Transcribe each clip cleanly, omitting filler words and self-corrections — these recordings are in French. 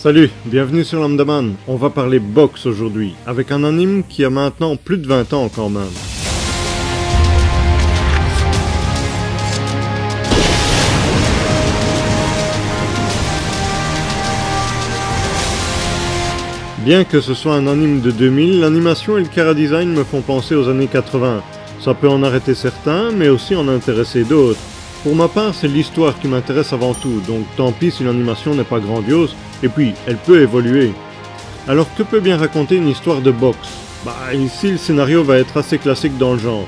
Salut, bienvenue sur Lambdaman. On va parler boxe aujourd'hui, avec un anime qui a maintenant plus de 20 ans quand même. Bien que ce soit un anime de 2000, l'animation et le chara-design me font penser aux années 80. Ça peut en arrêter certains, mais aussi en intéresser d'autres. Pour ma part, c'est l'histoire qui m'intéresse avant tout, donc tant pis si l'animation n'est pas grandiose, et puis elle peut évoluer. Alors que peut bien raconter une histoire de boxe? Ici le scénario va être assez classique dans le genre.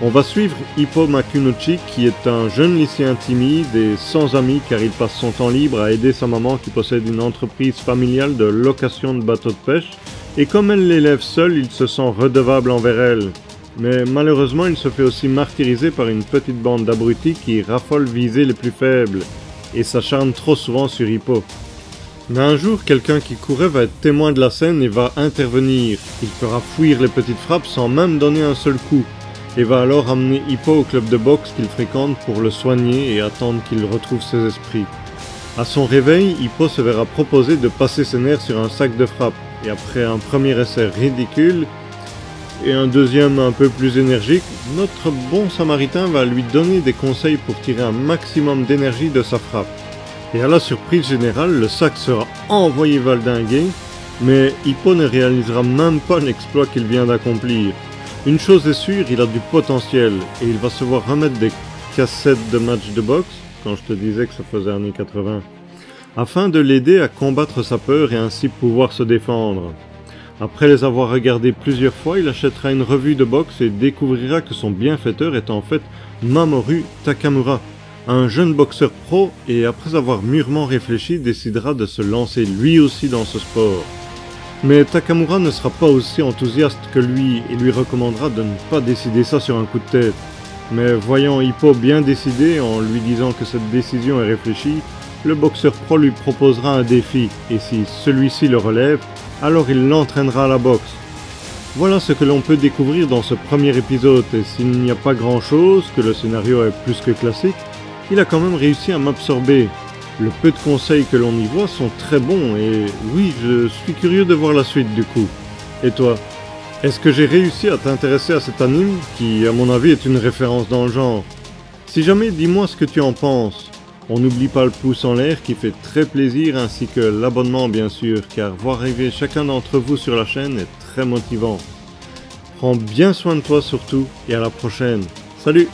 On va suivre Ippo Makunochi qui est un jeune lycéen timide et sans amis car il passe son temps libre à aider sa maman qui possède une entreprise familiale de location de bateaux de pêche, et comme elle l'élève seule, il se sent redevable envers elle. Mais malheureusement, il se fait aussi martyriser par une petite bande d'abrutis qui raffolent viser les plus faibles, et s'acharne trop souvent sur Ippo. Mais un jour, quelqu'un qui courait va être témoin de la scène et va intervenir. Il fera fuir les petites frappes sans même donner un seul coup, et va alors amener Ippo au club de boxe qu'il fréquente pour le soigner et attendre qu'il retrouve ses esprits. À son réveil, Ippo se verra proposer de passer ses nerfs sur un sac de frappe, et après un premier essai ridicule, et un deuxième un peu plus énergique, notre bon samaritain va lui donner des conseils pour tirer un maximum d'énergie de sa frappe. Et à la surprise générale, le sac sera envoyé valdinguer, mais Ippo ne réalisera même pas l'exploit qu'il vient d'accomplir. Une chose est sûre, il a du potentiel, et il va se voir remettre des cassettes de matchs de boxe, quand je te disais que ça faisait années 80, afin de l'aider à combattre sa peur et ainsi pouvoir se défendre. Après les avoir regardés plusieurs fois, il achètera une revue de boxe et découvrira que son bienfaiteur est en fait Mamoru Takamura, un jeune boxeur pro, et après avoir mûrement réfléchi, décidera de se lancer lui aussi dans ce sport. Mais Takamura ne sera pas aussi enthousiaste que lui et lui recommandera de ne pas décider ça sur un coup de tête. Mais voyant Ippo bien décidé, en lui disant que cette décision est réfléchie, le boxeur pro lui proposera un défi, et si celui-ci le relève, alors il l'entraînera à la boxe. Voilà ce que l'on peut découvrir dans ce premier épisode, et s'il n'y a pas grand chose, que le scénario est plus que classique, il a quand même réussi à m'absorber. Le peu de conseils que l'on y voit sont très bons, et oui, je suis curieux de voir la suite du coup. Et toi? Est-ce que j'ai réussi à t'intéresser à cet anime, qui à mon avis est une référence dans le genre? Si jamais, dis-moi ce que tu en penses. On n'oublie pas le pouce en l'air qui fait très plaisir, ainsi que l'abonnement bien sûr, car voir arriver chacun d'entre vous sur la chaîne est très motivant. Prends bien soin de toi surtout, et à la prochaine. Salut!